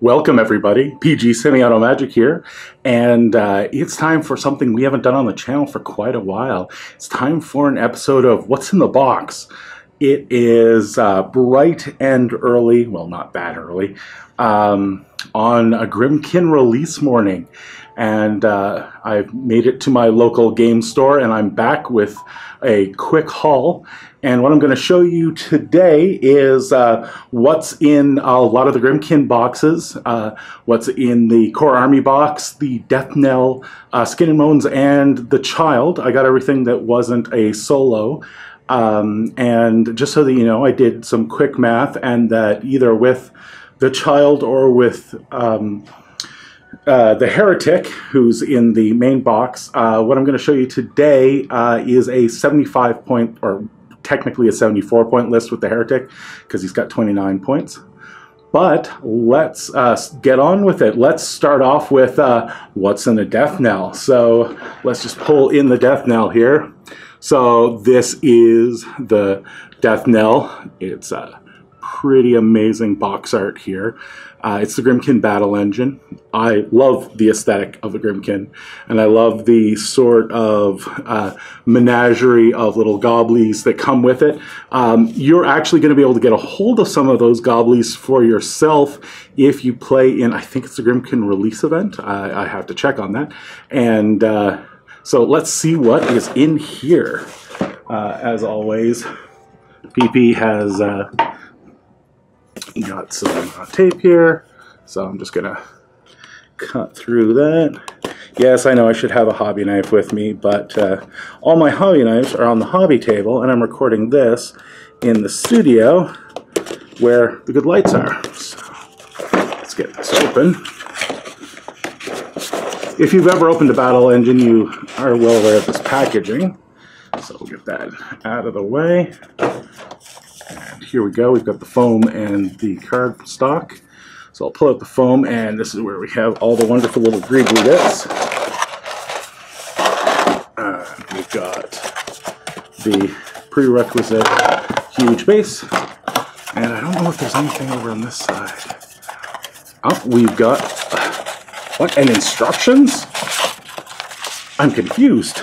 Welcome everybody, PG Semi-Auto Magic here, and it's time for something we haven't done on the channel for quite a while. It's time for an episode of What's in the Box. It is bright and early, well not that early, on a Grymkin release morning, and I've made it to my local game store and I'm back with a quick haul. And what I'm going to show you today is what's in a lot of the Grymkin boxes, what's in the Core Army box, the Death Knell, Skin and Moans, and the Child. I got everything that wasn't a solo. And just so that you know, I did some quick math, and that either with the Child or with the Heretic, who's in the main box, what I'm going to show you today is a 75 point, or technically a 74 point list with the Heretic, because he's got 29 points. But let's get on with it. Let's start off with what's in the Death Knell. So let's just pull in the Death Knell here. So this is the Death Knell. It's a pretty amazing box art here. It's the Grymkin battle engine. I love the aesthetic of the Grymkin, and I love the sort of menagerie of little goblies that come with it. You're actually going to be able to get a hold of some of those goblies for yourself if you play in, I think it's the Grymkin release event. I have to check on that. And so let's see what is in here. As always, PP has got some tape here, so I'm just gonna cut through that. Yes, I know I should have a hobby knife with me, but all my hobby knives are on the hobby table, and I'm recording this in the studio where the good lights are. So let's get this open. If you've ever opened a battle engine, you are well aware of this packaging. So we'll get that out of the way. And here we go. We've got the foam and the card stock. So I'll pull out the foam, and this is where we have all the wonderful little greebly bits. We've got the prerequisite huge base, and I don't know if there's anything over on this side. Oh, we've got what? And instructions? I'm confused.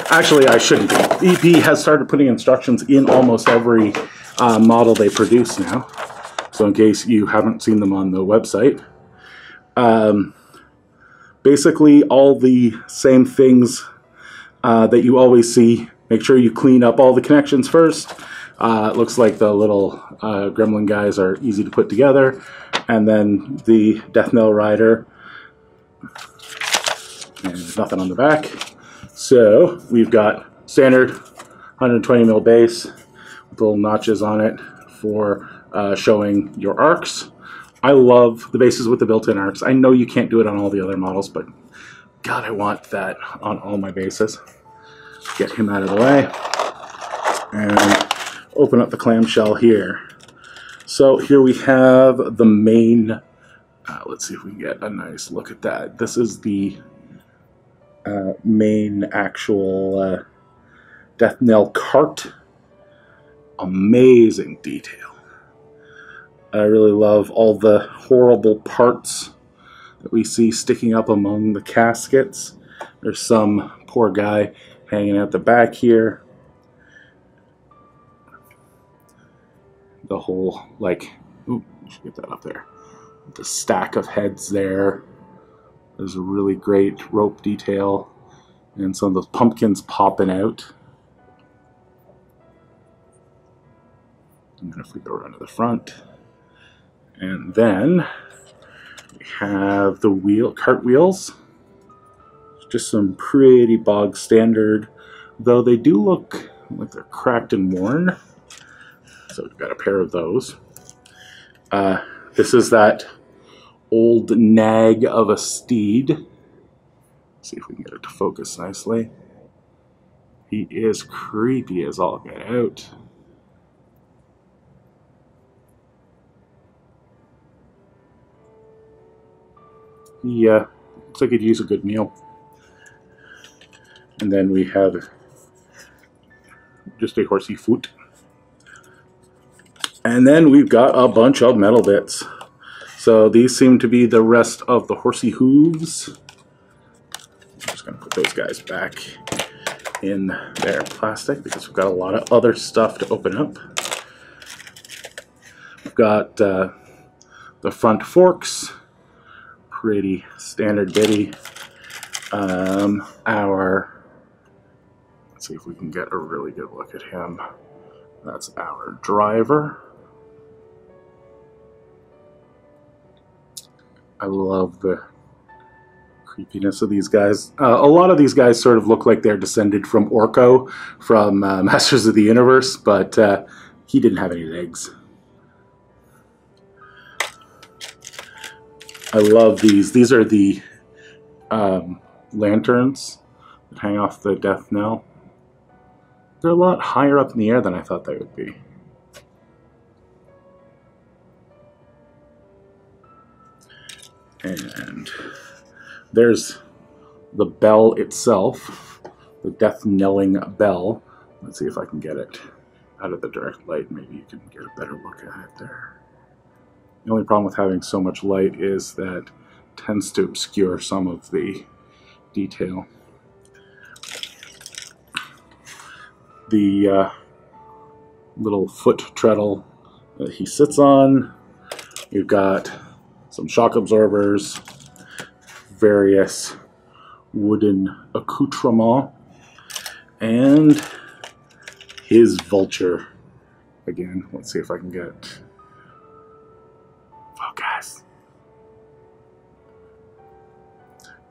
Actually, I shouldn't be. EP has started putting instructions in almost every model they produce now, so in case you haven't seen them on the website. Basically all the same things that you always see. Make sure you clean up all the connections first. It looks like the little gremlin guys are easy to put together, and then the Death Knell rider, and there's nothing on the back. So we've got standard 120mm base with little notches on it for showing your arcs. I love the bases with the built-in arcs. I know you can't do it on all the other models, but God, I want that on all my bases. Get him out of the way and open up the clamshell here. So here we have the main, let's see if we can get a nice look at that. This is the main actual Death Knell cart. Amazing detail. I really love all the horrible parts that we see sticking up among the caskets. There's some poor guy hanging out the back here. The whole, like, ooh, I should get that up there. The stack of heads there. There's a really great rope detail, and some of those pumpkins popping out. And then if we go around to the front, and then we have the cartwheels. Just some pretty bog standard, though they do look like they're cracked and worn. So we've got a pair of those. This is that old nag of a steed. Let's see if we can get it to focus nicely. He is creepy as all get out. Yeah, looks like he'd use a good meal. And then we have just a horsey foot. And then we've got a bunch of metal bits. So these seem to be the rest of the horsey hooves. I'm just going to put those guys back in their plastic because we've got a lot of other stuff to open up. We've got the front forks, pretty standard bitty. Let's see if we can get a really good look at him. That's our driver. I love the creepiness of these guys. A lot of these guys sort of look like they're descended from Orko from Masters of the Universe, but he didn't have any legs. I love these. These are the lanterns that hang off the death knell. They're a lot higher up in the air than I thought they would be. And there's the bell itself, the death knelling bell. Let's see if I can get it out of the direct light. Maybe you can get a better look at it there. The only problem with having so much light is that it tends to obscure some of the detail. The little foot treadle that he sits on. We've got some shock absorbers, various wooden accoutrements, and his vulture. Again, let's see if I can get focus.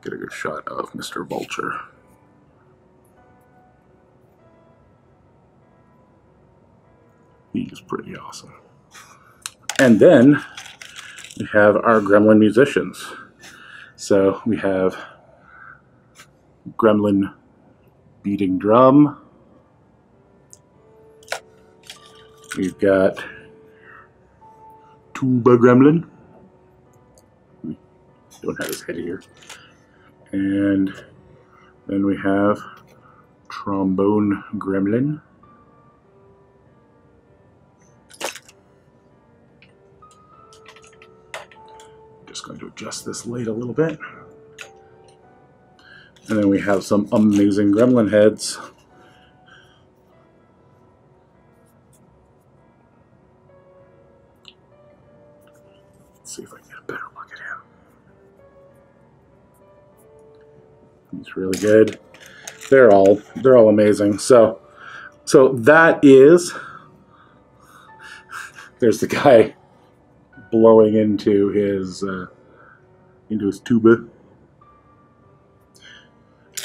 Get a good shot of Mr. Vulture. He's pretty awesome. And then we have our gremlin musicians. So we have gremlin beating drum. We've got tuba gremlin. We don't have his head here. And then we have trombone gremlin. Just going to adjust this light a little bit. And then we have some amazing gremlin heads. Let's see if I can get a better look at him. He's really good. They're all amazing. So that is, there's the guy blowing into his tuba.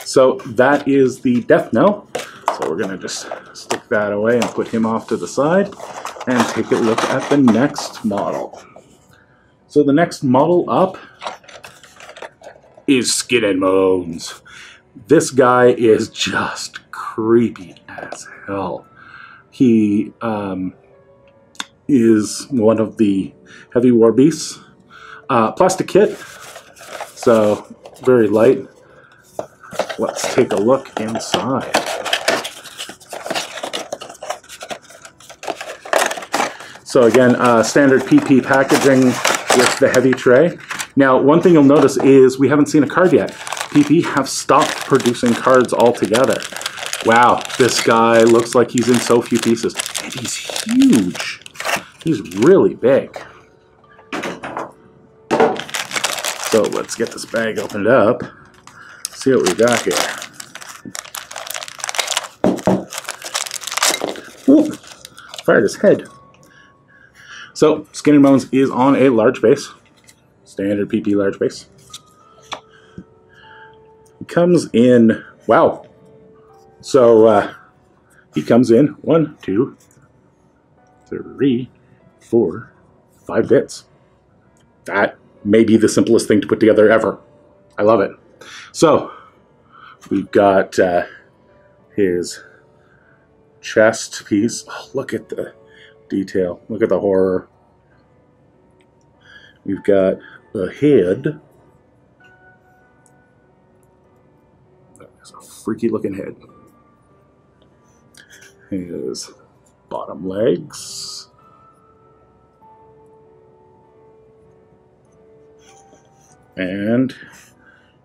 So that is the death knell. So we're gonna just stick that away and put him off to the side and take a look at the next model. So the next model up is Skin and Moans. This guy is just creepy as hell. He is one of the heavy war beasts. Plastic kit, so very light. Let's take a look inside. So again, standard PP packaging with the heavy tray. Now, one thing you'll notice is we haven't seen a card yet. PP have stopped producing cards altogether. Wow, this guy looks like he's in so few pieces. And he's huge. He's really big. So let's get this bag opened up. See what we got here. Ooh, fired his head. So, Skin and Moans is on a large base. Standard PP large base. He comes in, wow. So, he comes in 1, 2, 3, 4, 5 bits. That may be the simplest thing to put together ever. I love it. So, we've got his chest piece. Oh, look at the detail. Look at the horror. We've got the head. That's a freaky looking head. His bottom legs. And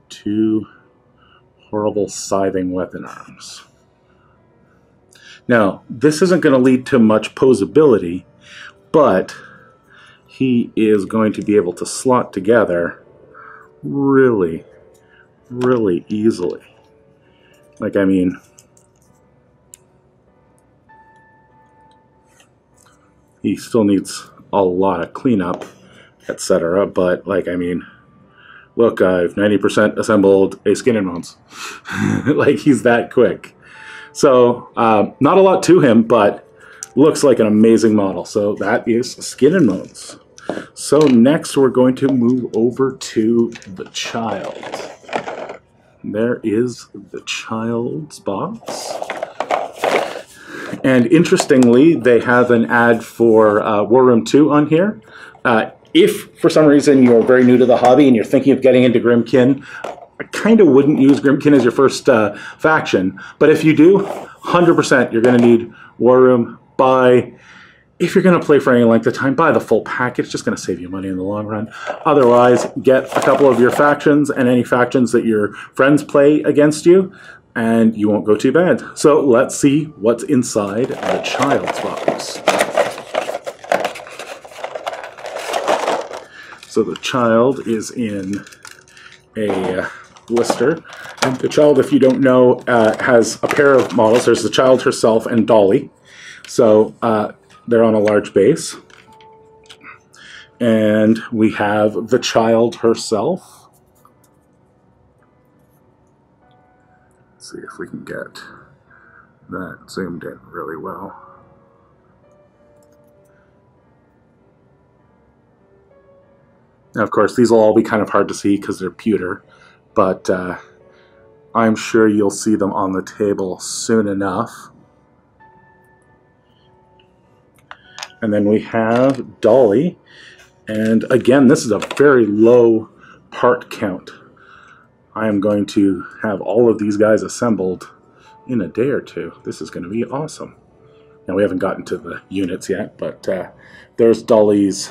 2 horrible scything weapon arms. Now, this isn't going to lead to much posability, but he is going to be able to slot together really, really easily. Like, I mean, he still needs a lot of cleanup, etc. But, like, I mean, look, I've 90% assembled a Skin and Moans. Like, he's that quick. So, not a lot to him, but looks like an amazing model. So that is Skin and Moans. So next we're going to move over to the Child. There is the Child's box. And interestingly, they have an ad for War Room 2 on here. If for some reason you're very new to the hobby and you're thinking of getting into Grymkin, I kind of wouldn't use Grymkin as your first faction. But if you do, 100% you're going to need War Room. If you're going to play for any length of time, buy the full package. It's just going to save you money in the long run. Otherwise, get a couple of your factions and any factions that your friends play against you, and you won't go too bad. So let's see what's inside the Child's box. So the Child is in a blister. And the Child, if you don't know, has a pair of models. There's the Child herself and Dolly. So they're on a large base. And we have the Child herself. Let's see if we can get that zoomed in really well. Now, of course, these will all be kind of hard to see because they're pewter, but I'm sure you'll see them on the table soon enough. And then we have Dolly, and again, this is a very low part count. I am going to have all of these guys assembled in a day or two. This is going to be awesome. Now, we haven't gotten to the units yet, but there's Dolly's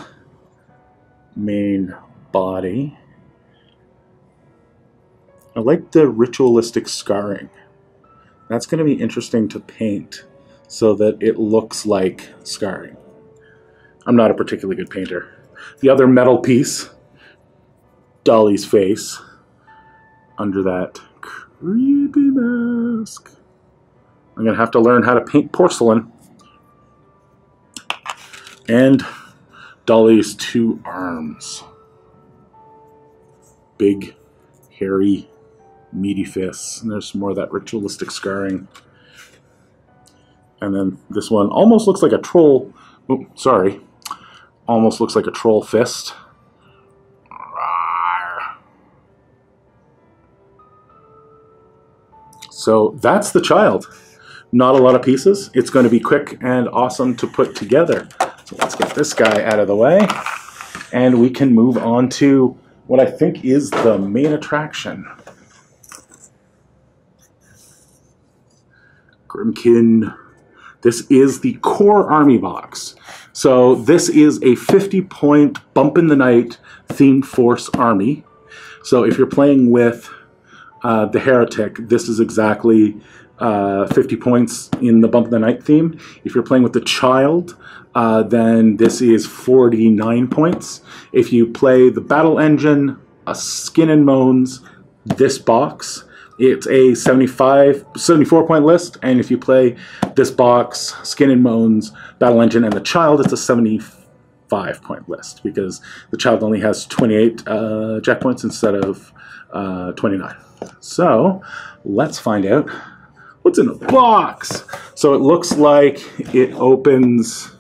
main body. I like the ritualistic scarring. That's going to be interesting to paint so that it looks like scarring. I'm not a particularly good painter. The other metal piece, Dolly's face, under that creepy mask. I'm going to have to learn how to paint porcelain. And Dolly's 2 arms. Big, hairy, meaty fists. And there's some more of that ritualistic scarring. And then this one almost looks like a troll. Oh, sorry. Almost looks like a troll fist. So that's the Child. Not a lot of pieces. It's going to be quick and awesome to put together. So let's get this guy out of the way. And we can move on to what I think is the main attraction. Grymkin. This is the Core Army Box. So this is a 50-point Bump in the Night themed force army. So if you're playing with the Heretic, this is exactly 50 points in the Bump in the Night theme. If you're playing with the Child, then this is 49 points. If you play the Battle Engine, a Skin and Moans, this box, it's a 74-point list. And if you play this box, Skin and Moans, Battle Engine, and the Child, it's a 75-point list because the Child only has 28 jack points instead of 29. So let's find out what's in the box. So it looks like it opens.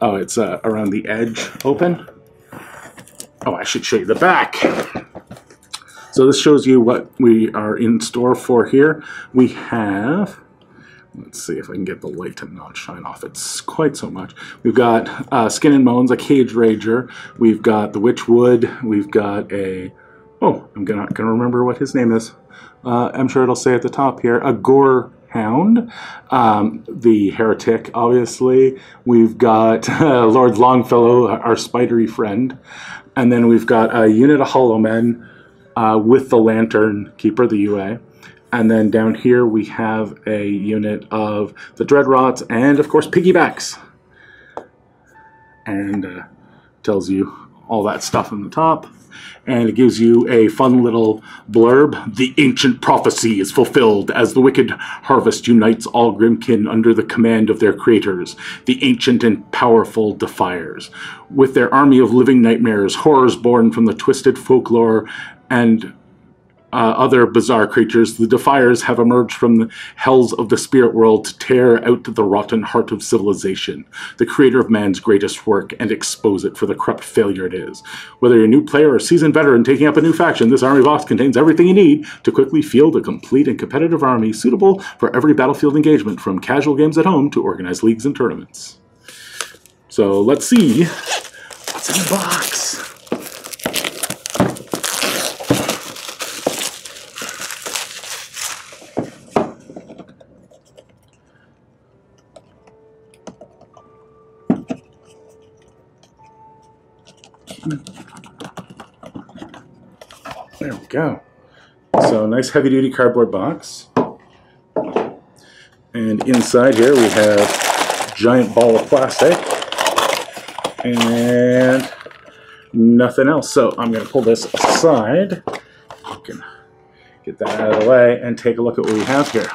Oh, it's around the edge open. Oh, I should show you the back. So this shows you what we are in store for here. We have, let's see if I can get the light to not shine off it's quite so much. We've got Skin and Moans, a Cage Rager. We've got the Witchwood. We've got a, oh, I'm not going to remember what his name is. I'm sure it'll say at the top here, a Gore Hound. The Heretic, obviously. We've got Lord Longfellow, our spidery friend. And then we've got a unit of Hollow Men with the Lantern Keeper, the UA. And then down here we have a unit of the Dreadrots and, of course, Piggybacks. And tells you all that stuff on the top. And it gives you a fun little blurb. The ancient prophecy is fulfilled as the wicked harvest unites all Grymkin under the command of their creators, the ancient and powerful Defiers. With their army of living nightmares, horrors born from the twisted folklore, and other bizarre creatures, the Defiers have emerged from the hells of the spirit world to tear out the rotten heart of civilization, the creator of man's greatest work, and expose it for the corrupt failure it is. Whether you're a new player or a seasoned veteran taking up a new faction, this army box contains everything you need to quickly field a complete and competitive army suitable for every battlefield engagement, from casual games at home to organized leagues and tournaments. So let's see what's in the box. There we go. So nice heavy-duty cardboard box. And inside here we have a giant ball of plastic and nothing else. So I'm going to pull this aside. You can get that out of the way and take a look at what we have here.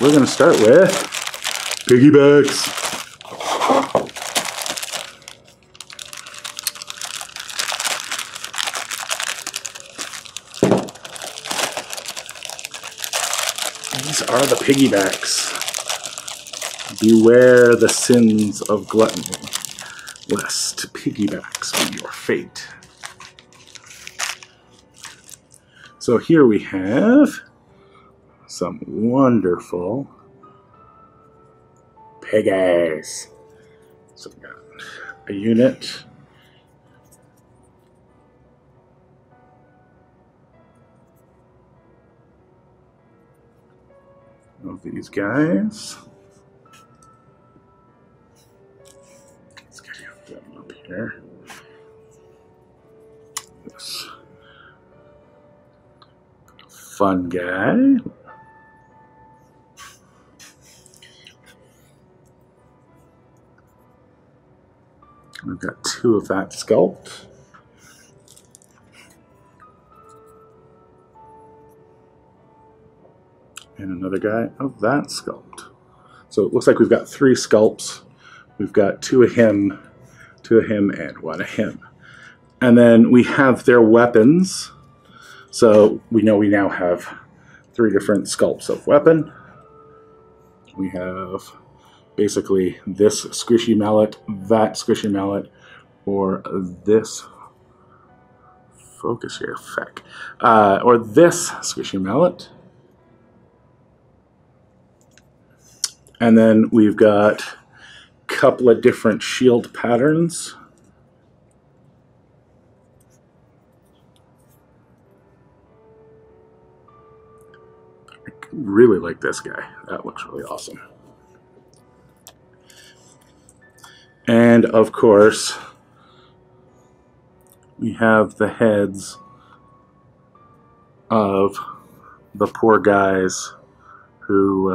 We're going to start with Piggybacks. These are the Piggybacks. Beware the sins of gluttony, lest piggybacks be your fate. So here we have some wonderful piggies. So we got a unit. Of these guys. Let's get them up here. This fun guy. We've got two of that sculpt. And another guy of that sculpt. So it looks like we've got three sculpts. We've got two of him, and one of him. And then we have their weapons. So we know we now have three different sculpts of weapon. We have basically this squishy mallet, that squishy mallet, or this focus here, feck, or this squishy mallet. And then we've got a couple of different shield patterns. I really like this guy. That looks really awesome. And of course, we have the heads of the poor guys who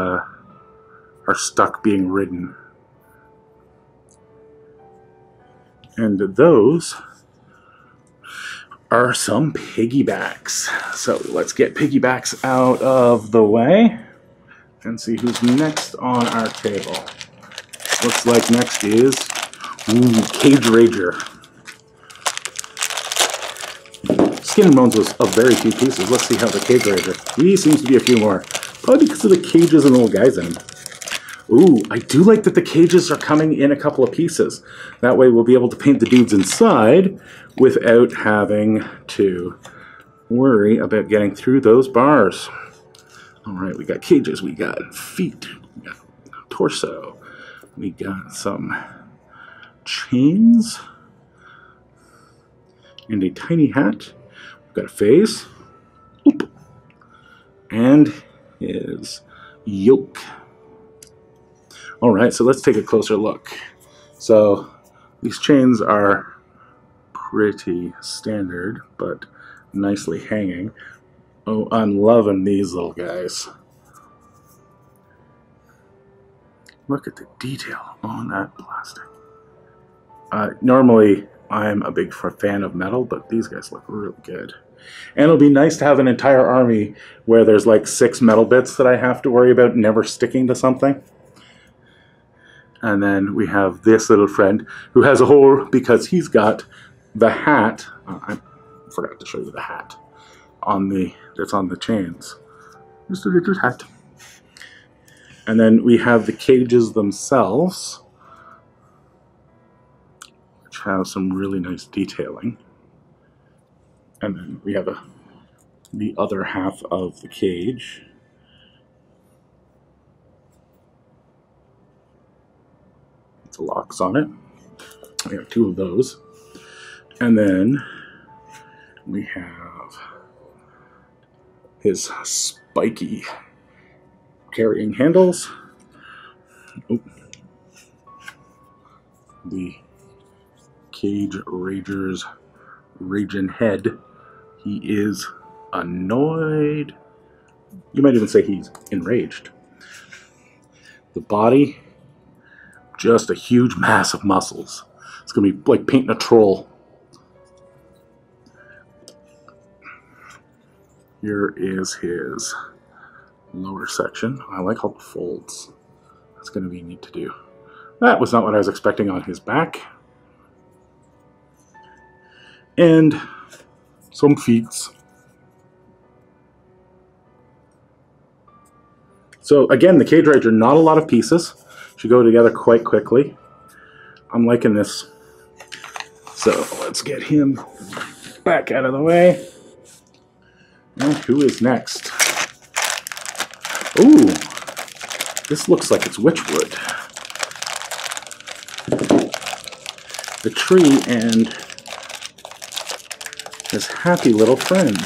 are stuck being ridden. And those are some piggybacks. So let's get piggybacks out of the way and see who's next on our table. Looks like next is Cage Rager. Skin and Moans was of very few pieces. Let's see how the Cage Rager. He seems to be a few more. Probably because of the cages and little guys in them. Ooh, I do like that the cages are coming in a couple of pieces. That way we'll be able to paint the dudes inside without having to worry about getting through those bars. Alright, we got cages, we got feet, we got torso, we got some chains, and a tiny hat. We've got a face, and his yoke. Alright, so let's take a closer look. So these chains are pretty standard, but nicely hanging. Oh, I'm loving these little guys. Look at the detail on that plastic. Normally, I'm a big fan of metal, but these guys look really good. And it'll be nice to have an entire army where there's like 6 metal bits that I have to worry about never sticking to something. And then we have this little friend who has a hole because he's got the hat. I forgot to show you the hat that's on the chains. Just a little hat. And then we have the cages themselves, which have some really nice detailing. And then we have the other half of the cage. The locks on it. We have 2 of those. And then we have his spiky carrying handles. Oh. The Cage Rager's raging head. He is annoyed. You might even say he's enraged. The body, just a huge mass of muscles. It's going to be like painting a troll. Here is his lower section. I like all the folds. That's going to be neat to do. That was not what I was expecting on his back. And some feet. So again, the Cage Rager, not a lot of pieces. Should go together quite quickly. I'm liking this. So let's get him back out of the way. And who is next? Ooh, this looks like it's Witchwood. The tree and his happy little friend.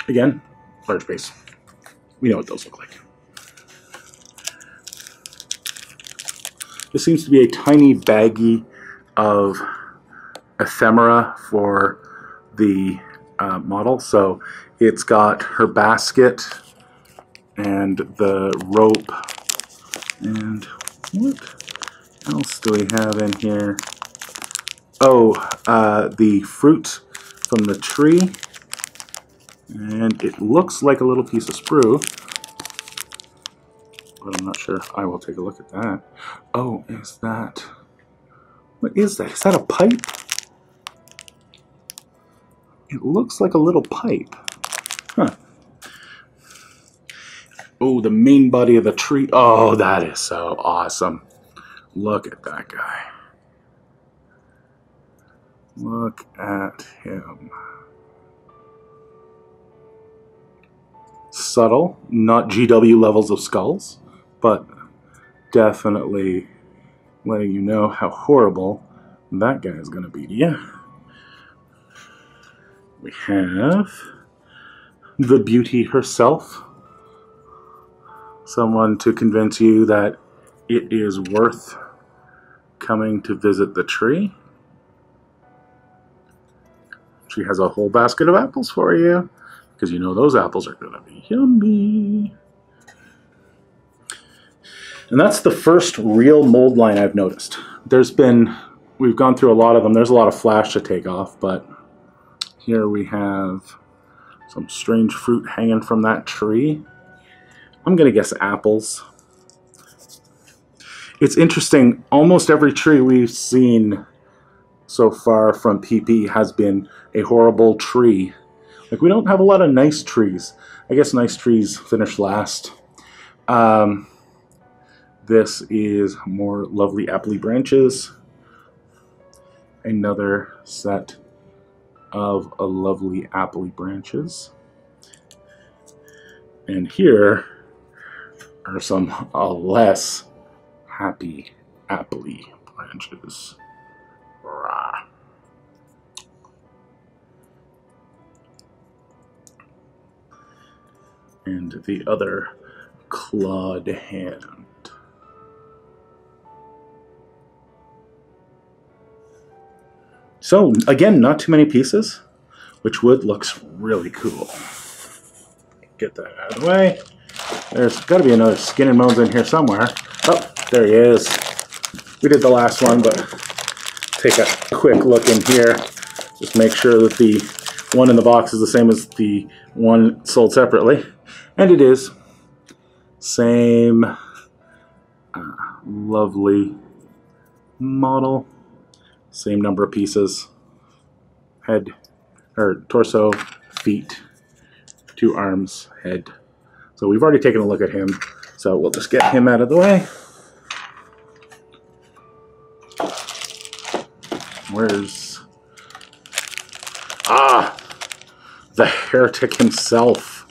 Again, large base. We know what those look like. This seems to be a tiny baggie of ephemera for the model. So it's got her basket and the rope. And what else do we have in here? Oh, the fruit from the tree. And it looks like a little piece of sprue, but I'm not sure. I will take a look at that. Oh, is that... What is that? Is that a pipe? It looks like a little pipe. Huh. Oh, the main body of the tree. Oh, that is so awesome. Look at that guy. Look at him. Subtle, not GW levels of skulls, but definitely letting you know how horrible that guy is going to be to you. We have the beauty herself. Someone to convince you that it is worth coming to visit the tree. She has a whole basket of apples for you, because you know those apples are going to be yummy. And that's the first real mold line I've noticed. We've gone through a lot of them. There's a lot of flash to take off, but here we have some strange fruit hanging from that tree. I'm going to guess apples. It's interesting, almost every tree we've seen so far from PP has been a horrible tree. Like, we don't have a lot of nice trees. I guess nice trees finish last. This is more lovely appley branches. Another set of lovely appley branches. And here are some less happy appley branches. Rah. And the other clawed hand. So again, not too many pieces, which wood looks really cool. Get that out of the way. There's got to be another Skin and Moans in here somewhere. Oh, there he is. We did the last one, but take a quick look in here. Just make sure that the one in the box is the same as the one sold separately. And it is. Same lovely model. Same number of pieces. Head, or torso, feet, 2 arms, head. So we've already taken a look at him. So we'll just get him out of the way. Where's... Ah! The heretic himself.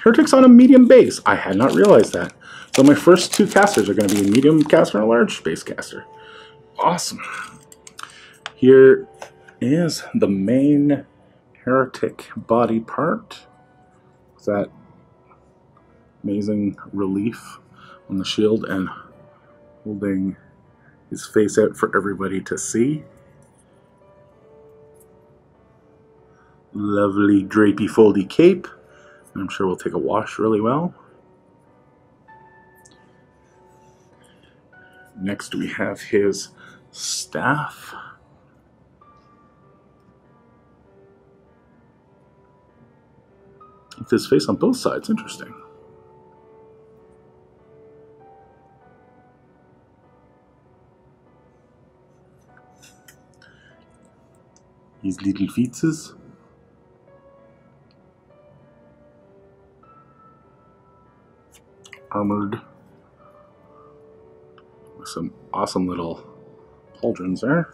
Heretic's on a medium base. I had not realized that. So my first 2 casters are going to be a medium caster and a large base caster. Awesome. Here is the main heretic body part. With that amazing relief on the shield and holding his face out for everybody to see. Lovely drapey foldy cape. I'm sure we'll take a wash really well. Next we have his staff. With his face on both sides, interesting. His little feetses. Armored with some awesome little pauldrons there.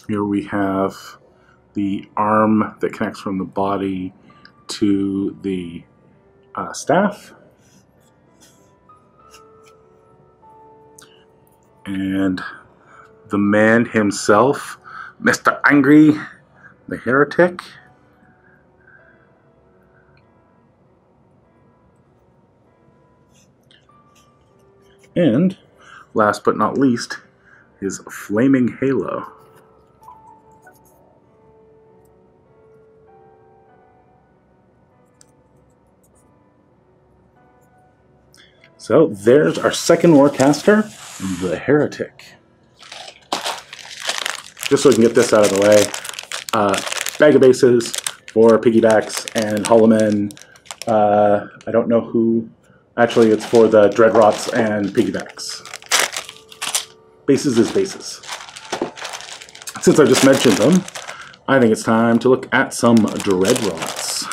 Here we have the arm that connects from the body to the staff. And the man himself, Mr. Angry, the heretic. And last but not least, his flaming halo. So there's our second warcaster, the heretic. Just so we can get this out of the way, bag of bases for piggybacks and hollow men. I don't know who. Actually, it's for the dreadrots and piggybacks. Bases is bases. Since I just mentioned them, I think it's time to look at some dreadrots.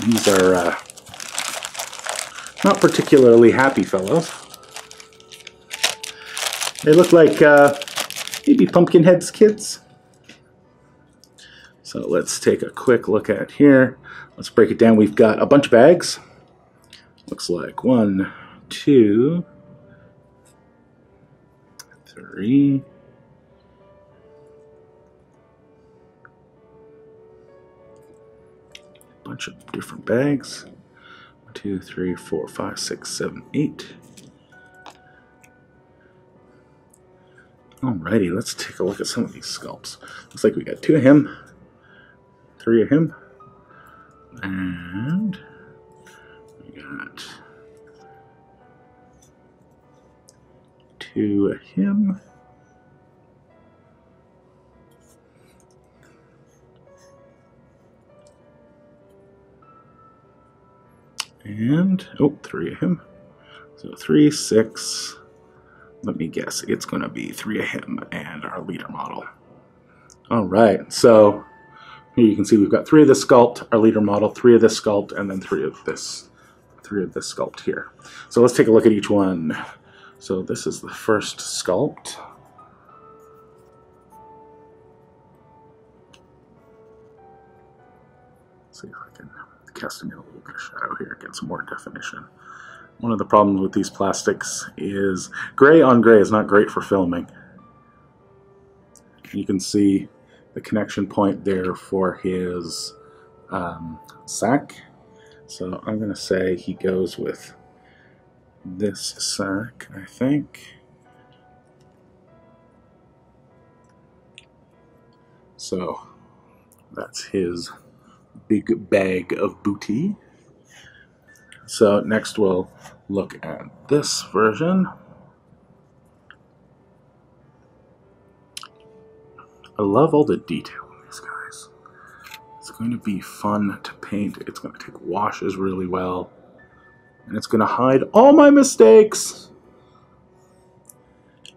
These are not particularly happy fellows. They look like maybe Pumpkinhead's kids. So let's take a quick look at here. Let's break it down. We've got a bunch of bags. Looks like 1, 2, 3. Bunch of different bags. 1, 2, 3, 4, 5, 6, 7, 8. Alrighty, let's take a look at some of these sculpts. Looks like we got 2 of him. 3 of him, and we got 2 of him, and 3 of him. So 3, 6. Let me guess, it's going to be 3 of him and our leader model. All right, so here you can see we've got 3 of this sculpt, our leader model, 3 of this sculpt, and then 3 of this sculpt here. So let's take a look at each one. So this is the first sculpt. Let's see if I can cast in a little bit of shadow here, get some more definition. One of the problems with these plastics is gray on gray is not great for filming. You can see the connection point there for his sack. So I'm going to say he goes with this sack, I think. So that's his big bag of booty. So next we'll look at this version. I love all the detail on these guys. It's going to be fun to paint. It's going to take washes really well. And it's going to hide all my mistakes.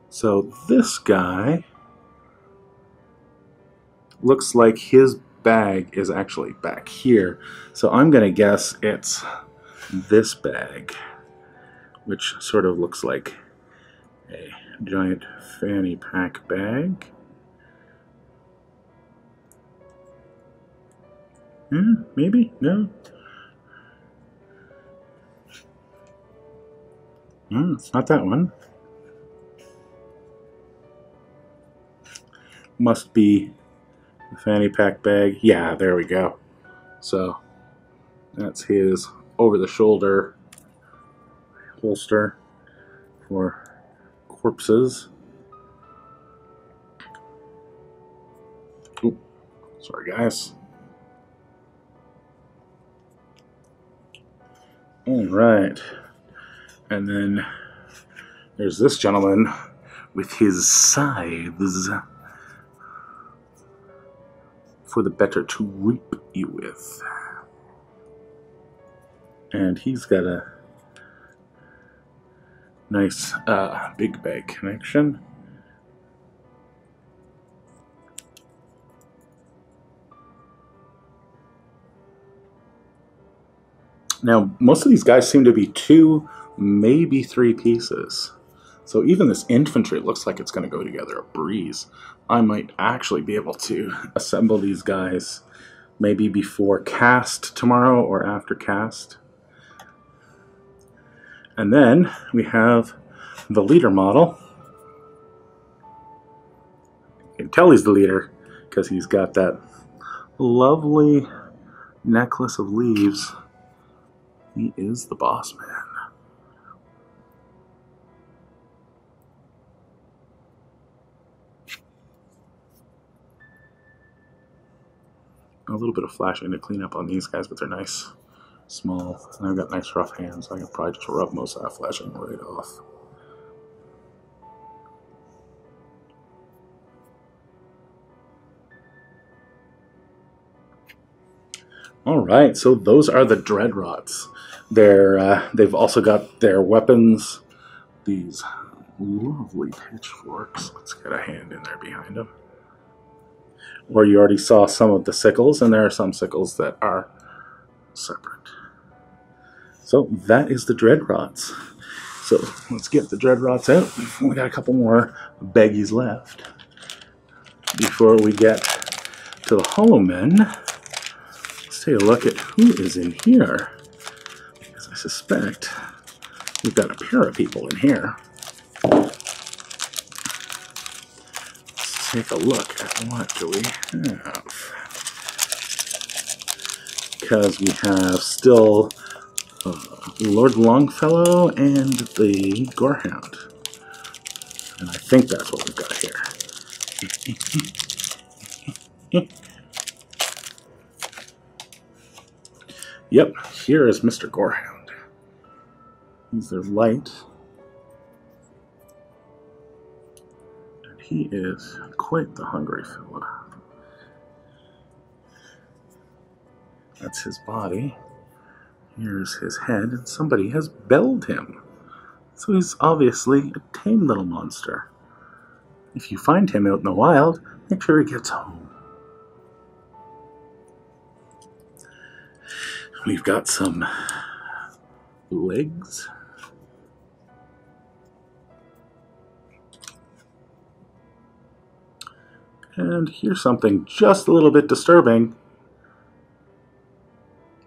So this guy looks like his bag is actually back here. So I'm going to guess it's this bag, which sort of looks like a giant fanny pack bag. Maybe? No? No, it's not that one. Must be the fanny pack bag. Yeah, there we go. So that's his over-the-shoulder holster for corpses. Oop, sorry guys. All right, and then there's this gentleman with his scythes for the better to reap you with. And he's got a nice big bag connection. Now, most of these guys seem to be 2, maybe 3 pieces. So even this infantry looks like it's going to go together a breeze. I might actually be able to assemble these guys maybe before cast tomorrow or after cast. And then we have the leader model. You can tell he's the leader because he's got that lovely necklace of leaves. He is the boss man. A little bit of flashing to clean up on these guys, but they're nice, small, and I've got nice rough hands, so I can probably just rub most of that flashing right off. All right, so those are the Dreadrots. They've also got their weapons, these lovely pitchforks. Let's get a hand in there behind them. Or you already saw some of the sickles, and there are some sickles that are separate. So that is the Dreadrots. So let's get the Dreadrots out. We got a couple more baggies left before we get to the Hollow Men. Let's take a look at who is in here, because I suspect we've got a pair of people in here. Take a look at what do we have, because we have still Lord Longfellow and the Gorehound, and I think that's what we've got here. Yep, here is Mr. Gorehound. He's their light. He is quite the hungry fella. That's his body. Here's his head, and somebody has belled him. So he's obviously a tame little monster. If you find him out in the wild, make sure he gets home. We've got some legs. And here's something just a little bit disturbing.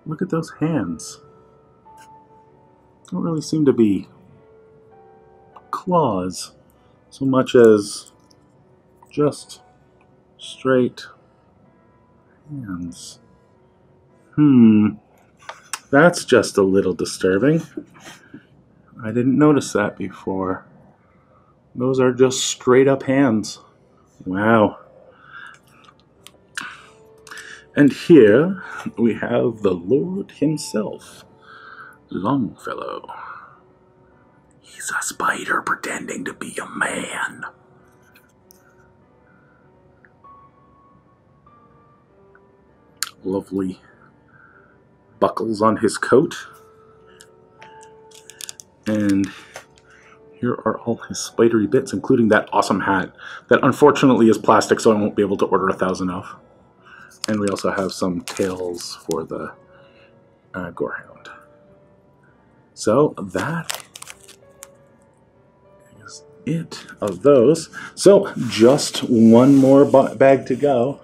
Look at those hands. Don't really seem to be claws so much as just straight hands. That's just a little disturbing. I didn't notice that before. Those are just straight up hands. Wow. And here we have the Lord himself, Longfellow. He's a spider pretending to be a man. Lovely buckles on his coat. And here are all his spidery bits, including that awesome hat that unfortunately is plastic, so I won't be able to order 1,000 of. And we also have some tails for the gorehound. So that is it of those. So just one more bag to go.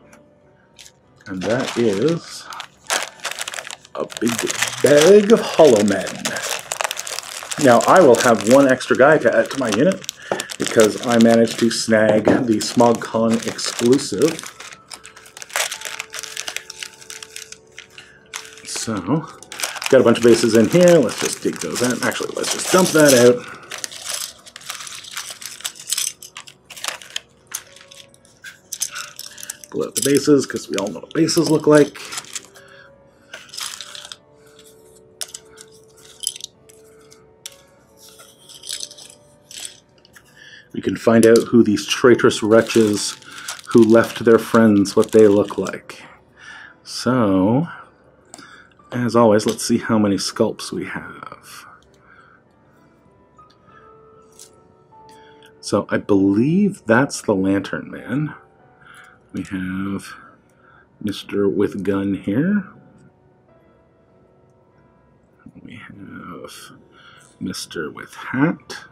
And that is a big bag of Hollow Men. Now I will have one extra guy to add to my unit because I managed to snag the SmogCon exclusive. So, got a bunch of bases in here. Let's just dig those out. Actually, let's just dump that out. Pull out the bases because we all know what bases look like. We can find out who these traitorous wretches who left their friends, what they look like. So, as always, let's see how many sculpts we have. So, I believe that's the Lantern Man. We have Mr. with Gun here. We have Mr. with Hat.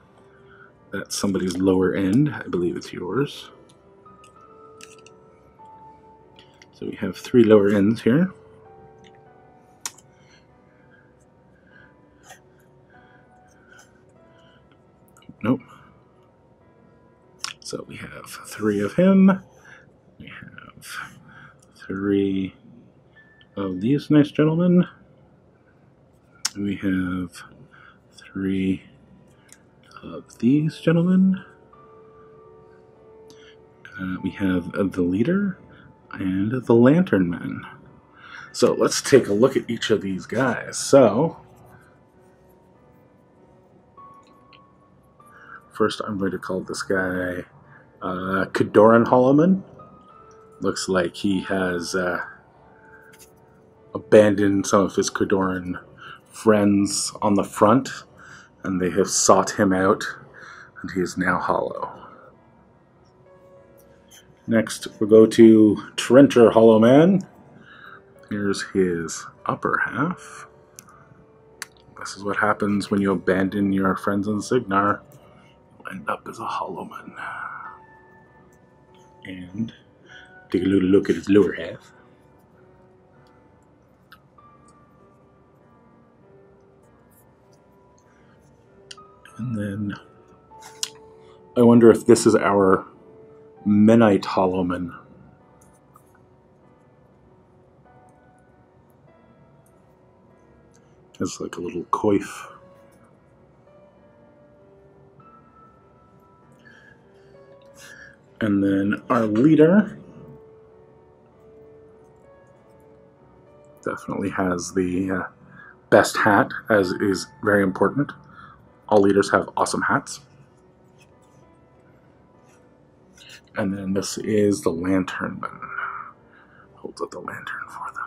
That's somebody's lower end. I believe it's yours. So we have 3 lower ends here. Nope. So we have 3 of him. We have 3 of these nice gentlemen. We have 3 of these gentlemen. We have the leader and the Lantern Man. So let's take a look at each of these guys. So first I'm going to call this guy Cadoran Hollowman. Looks like he has abandoned some of his Cadoran friends on the front, and they have sought him out, and he is now hollow. Next, we'll go to Trencher Hollow Man. Here's his upper half. This is what happens when you abandon your friends in Signar. You end up as a Hollow Man. And take a little look at his lower half. And then I wonder if this is our Menite Hollowman. It's like a little coif. And then our leader definitely has the best hat, as is very important. All leaders have awesome hats. And then this is the Lantern Man. Holds up the lantern for them.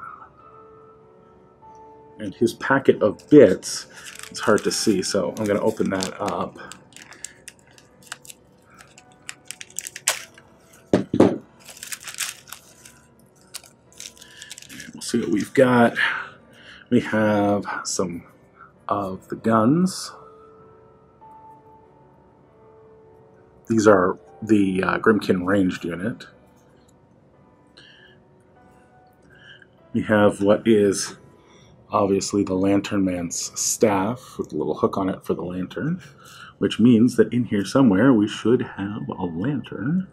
And his packet of bits, it's hard to see, so I'm going to open that up. And we'll see what we've got. We have some of the guns. These are the Grymkin ranged unit. We have what is obviously the Lantern Man's staff with a little hook on it for the lantern, which means that in here somewhere we should have a lantern.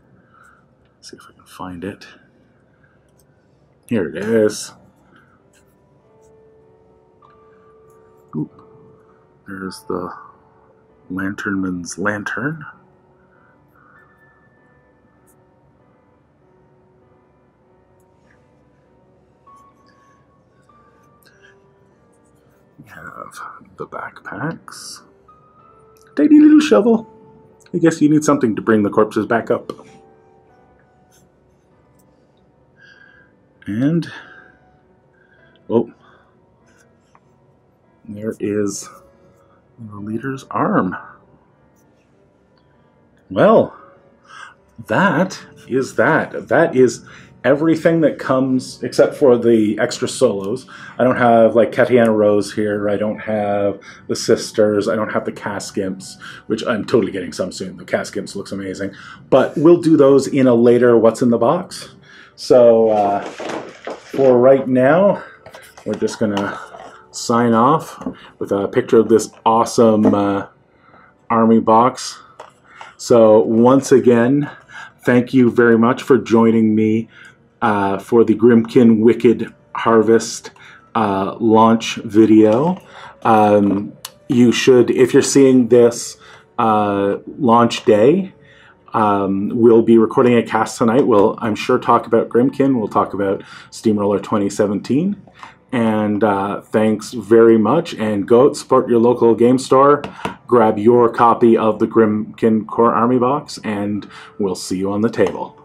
Let's see if I can find it. Here it is. Oop. There's the Lanternman's lantern. We have the backpacks. Tiny little shovel. I guess you need something to bring the corpses back up. And, oh, there is the leader's arm. Well, that is that. That is everything that comes except for the extra solos. I don't have like Katiana Rose here. I don't have the sisters. I don't have the cast imps, which I'm totally getting some soon. The cast imps looks amazing. But we'll do those in a later What's in the Box. So for right now, we're just going to sign off with a picture of this awesome army box. So once again, thank you very much for joining me for the Grymkin Wicked Harvest launch video. You should, if you're seeing this launch day, we'll be recording a cast tonight. We'll, I'm sure, talk about Grymkin. We'll talk about Steamroller 2017. And thanks very much. And go out, support your local game store. Grab your copy of the Grymkin Core Army Box, and we'll see you on the table.